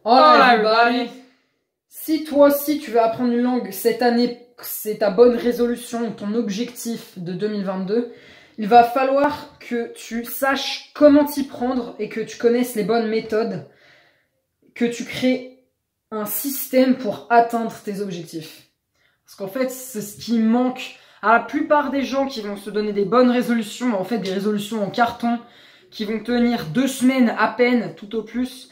Hola everybody! Si toi aussi tu veux apprendre une langue cette année, c'est ta bonne résolution, ton objectif de 2022, il va falloir que tu saches comment t'y prendre et que tu connaisses les bonnes méthodes, que tu crées un système pour atteindre tes objectifs. Parce qu'en fait, c'est ce qui manque à la plupart des gens qui vont se donner des bonnes résolutions, en fait des résolutions en carton, qui vont tenir 2 semaines à peine, tout au plus.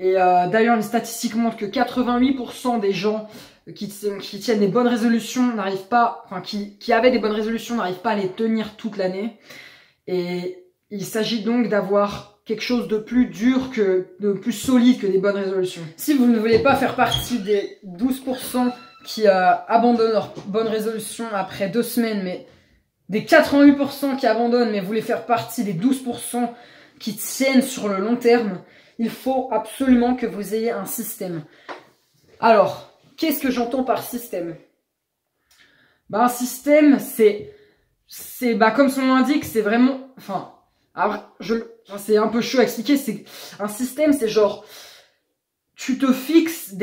Et d'ailleurs, les statistiques montrent que 88% des gens qui tiennent des bonnes résolutions n'arrivent pas, enfin qui avaient des bonnes résolutions n'arrivent pas à les tenir toute l'année. Et il s'agit donc d'avoir quelque chose de plus dur de plus solide que des bonnes résolutions. Si vous ne voulez pas faire partie des 12% qui abandonnent leurs bonnes résolutions après 2 semaines, mais des 88% qui abandonnent, mais vous voulez faire partie des 12% qui tiennent sur le long terme, il faut absolument que vous ayez un système. Alors, qu'est-ce que j'entends par système? Un système, c'est comme son nom l'indique, c'est vraiment, c'est un peu chaud à expliquer. Un système, c'est genre, tu te fixes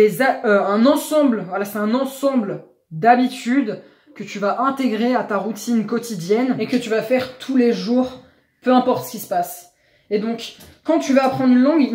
un ensemble, voilà, c'est un ensemble d'habitudes que tu vas intégrer à ta routine quotidienne et que tu vas faire tous les jours, peu importe ce qui se passe. Et donc, quand tu vas apprendre une langue, il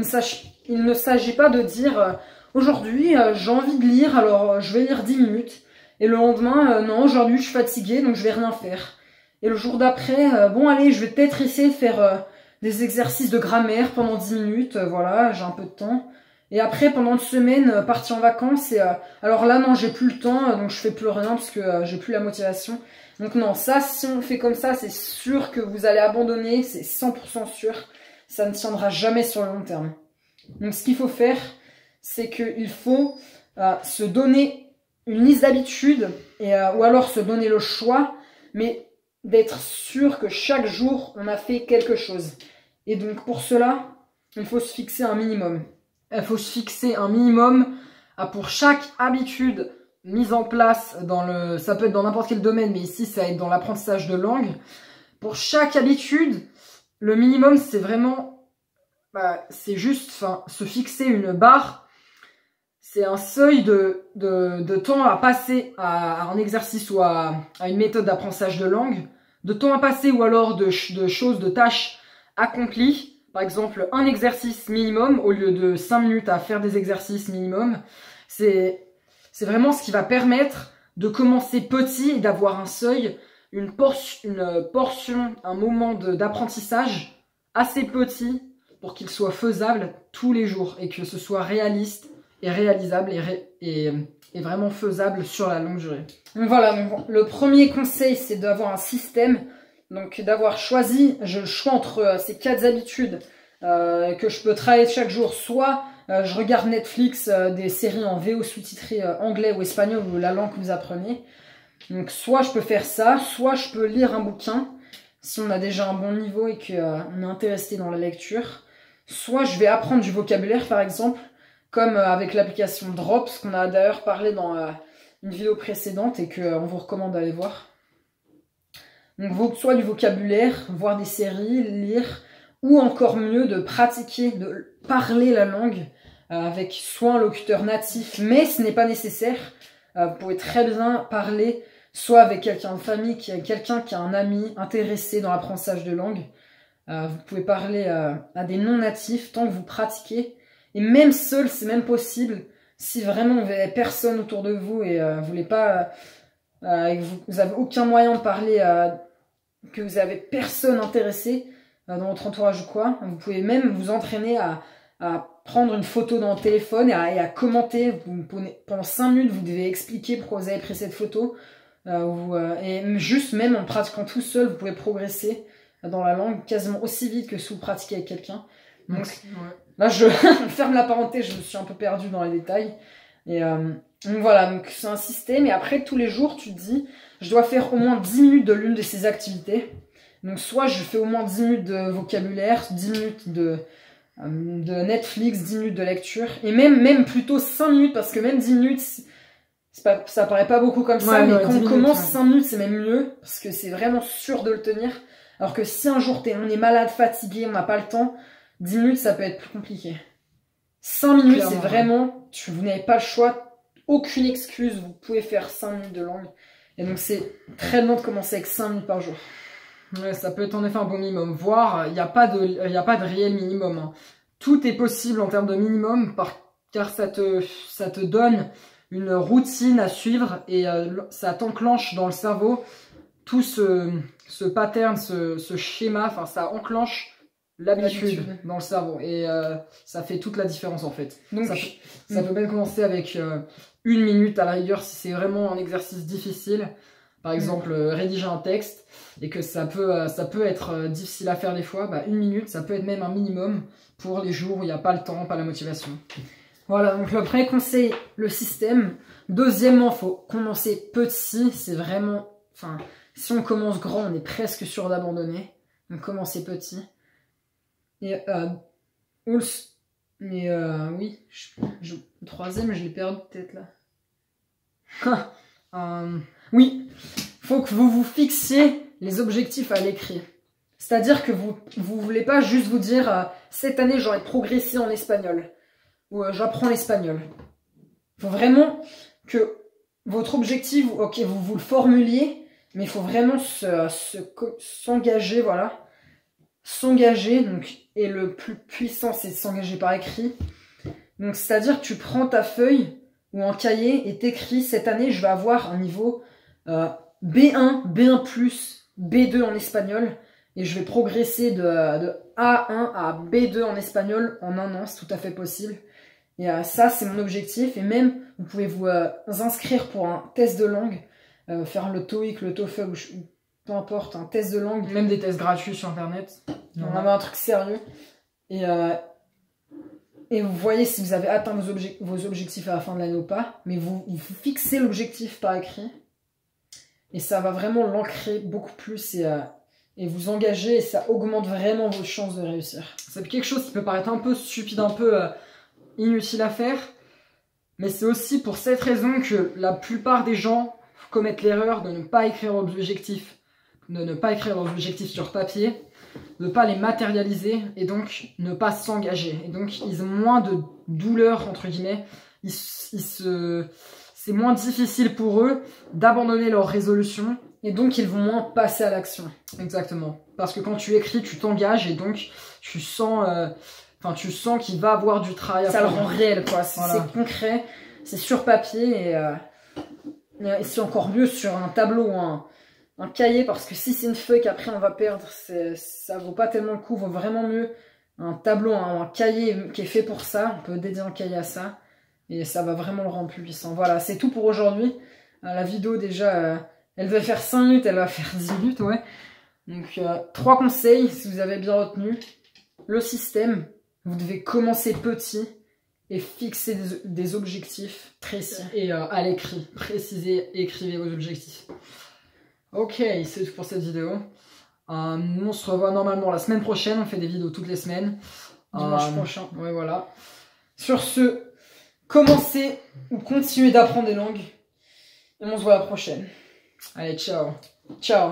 ne s'agit pas de dire aujourd'hui j'ai envie de lire, alors je vais lire 10 minutes. Et le lendemain, non, aujourd'hui je suis fatiguée, donc je vais rien faire. Et le jour d'après, bon allez, je vais peut-être essayer de faire des exercices de grammaire pendant 10 minutes, voilà, j'ai un peu de temps. Et après, pendant une semaine, partir en vacances, et alors là, non, j'ai plus le temps, donc je fais plus rien parce que j'ai plus la motivation. Donc non, ça, si on fait comme ça, c'est sûr que vous allez abandonner, c'est 100% sûr. Ça ne tiendra jamais sur le long terme. Donc ce qu'il faut faire, c'est qu'il faut se donner une liste d'habitudes, ou alors se donner le choix, mais d'être sûr que chaque jour, on a fait quelque chose. Et donc pour cela, il faut se fixer un minimum. Il faut se fixer un minimum pour chaque habitude mise en place ça peut être dans n'importe quel domaine, mais ici ça va être dans l'apprentissage de langue. Pour chaque habitude, le minimum c'est vraiment, c'est juste, se fixer une barre. C'est un seuil de temps à passer à un exercice ou à une méthode d'apprentissage de langue, de temps à passer ou alors de choses, de tâches accomplies. Par exemple, un exercice minimum au lieu de 5 minutes à faire des exercices minimum. C'est vraiment ce qui va permettre de commencer petit et d'avoir un seuil, une portion, un moment d'apprentissage assez petit pour qu'il soit faisable tous les jours et que ce soit réaliste et réalisable et vraiment faisable sur la longue durée. Donc voilà, le premier conseil, c'est d'avoir un système. Donc d'avoir choisi, je choisis entre ces 4 habitudes que je peux travailler chaque jour. Soit je regarde Netflix, des séries en VO sous-titrées anglais ou espagnol ou la langue que vous apprenez. Donc soit je peux faire ça, soit je peux lire un bouquin si on a déjà un bon niveau et qu'on est intéressé dans la lecture. Soit je vais apprendre du vocabulaire par exemple, comme avec l'application Drops qu'on a d'ailleurs parlé dans une vidéo précédente et qu'on vous recommande d'aller voir. Donc soit du vocabulaire, voir des séries, lire, ou encore mieux de pratiquer, de parler la langue avec soit un locuteur natif, mais ce n'est pas nécessaire. Vous pouvez très bien parler soit avec quelqu'un de famille, quelqu'un qui a un ami intéressé dans l'apprentissage de langue. Vous pouvez parler à des non-natifs tant que vous pratiquez. Et même seul, c'est même possible. Si vraiment vous n'avez personne autour de vous et vous voulez pas... vous avez aucun moyen de parler, que vous avez personne intéressé dans votre entourage ou quoi, vous pouvez même vous entraîner à prendre une photo dans le téléphone et à commenter. Pendant 5 minutes, vous devez expliquer pourquoi vous avez pris cette photo. Et juste même en pratiquant tout seul, vous pouvez progresser dans la langue quasiment aussi vite que si vous pratiquez avec quelqu'un. Donc là, je ferme la parenthèse, je me suis un peu perdue dans les détails. Et donc voilà, donc c'est un système. Et après, tous les jours, tu te dis, je dois faire au moins 10 minutes de l'une de ces activités. Donc soit je fais au moins 10 minutes de vocabulaire, 10 minutes de Netflix, 10 minutes de lecture. Et même plutôt 5 minutes, parce que même 10 minutes, ça paraît pas beaucoup comme ça. Mais quand on commence 5 minutes, c'est même mieux, parce que c'est vraiment sûr de le tenir. Alors que si un jour on est malade, fatigué, on n'a pas le temps, 10 minutes, ça peut être plus compliqué. 5 minutes, Clairement, c'est vraiment, vous n'avez pas le choix, aucune excuse, vous pouvez faire 5 minutes de langue. Et donc c'est très long de commencer avec 5 minutes par jour. Ouais, ça peut être en effet un bon minimum. Voire, il n'y a pas de réel minimum, hein. Tout est possible en termes de minimum, car ça te donne une routine à suivre et ça t'enclenche dans le cerveau tout ce pattern, ce schéma, enfin ça enclenche l'habitude dans le cerveau et ça fait toute la différence en fait. Donc ça peut même commencer avec 1 minute à la rigueur si c'est vraiment un exercice difficile. Par exemple, rédiger un texte et que ça peut être difficile à faire des fois, bah 1 minute, ça peut être même un minimum pour les jours où il n'y a pas le temps, pas la motivation. Voilà, donc le premier conseil, le système. Deuxièmement, faut commencer petit, c'est vraiment... Enfin, si on commence grand, on est presque sûr d'abandonner. Donc commencer petit. Et oui, le troisième, je l'ai perdu peut-être là. Oui, faut que vous vous fixiez les objectifs à l'écrit. C'est-à-dire que vous voulez pas juste vous dire cette année j'aurai progressé en espagnol ou j'apprends l'espagnol. Faut vraiment que votre objectif, ok, vous le formuliez, mais il faut vraiment s'engager, voilà. S'engager, donc, et le plus puissant, c'est de s'engager par écrit. Donc, c'est-à-dire que tu prends ta feuille ou un cahier et t'écris, cette année, je vais avoir un niveau B1, B1+, B2 en espagnol, et je vais progresser de A1 à B2 en espagnol en 1 an, c'est tout à fait possible. Et ça, c'est mon objectif, et même, vous pouvez vous inscrire pour un test de langue, faire le TOEIC, le TOEFL, ou peu importe, un test de langue. Même des tests gratuits sur internet. On avait un truc sérieux. Et vous voyez si vous avez atteint vos objectifs à la fin de l'année ou pas. Mais vous fixez l'objectif par écrit. Et ça va vraiment l'ancrer beaucoup plus et vous engager. Et ça augmente vraiment vos chances de réussir. C'est quelque chose qui peut paraître un peu stupide, un peu inutile à faire. Mais c'est aussi pour cette raison que la plupart des gens commettent l'erreur de ne pas écrire leurs objectifs. De ne pas écrire leurs objectifs sur papier, de ne pas les matérialiser et donc ne pas s'engager. Et donc ils ont moins de douleur, entre guillemets, c'est moins difficile pour eux d'abandonner leur résolution et donc ils vont moins passer à l'action. Exactement. Parce que quand tu écris, tu t'engages et donc tu sens qu'il va avoir du travail à faire. Ça le rend réel, quoi. Voilà. C'est concret, c'est sur papier et c'est encore mieux sur un tableau ou un cahier, parce que si c'est une feuille qu'après on va perdre, ça vaut pas tellement le coup. Vaut vraiment mieux un tableau, un cahier qui est fait pour ça. On peut dédier un cahier à ça et ça va vraiment le rendre plus puissant. Voilà, c'est tout pour aujourd'hui. La vidéo déjà, elle va faire 5 minutes, elle va faire 10 minutes, ouais. Donc 3 conseils si vous avez bien retenu. Le système, vous devez commencer petit et fixer des objectifs précis. Et à l'écrit, précisez, écrivez vos objectifs. Ok, c'est tout pour cette vidéo. Nous, on se revoit normalement la semaine prochaine. On fait des vidéos toutes les semaines. Dimanche prochain. Ouais, voilà. Sur ce, commencez ou continuez d'apprendre des langues. Et on se voit la prochaine. Allez, ciao. Ciao.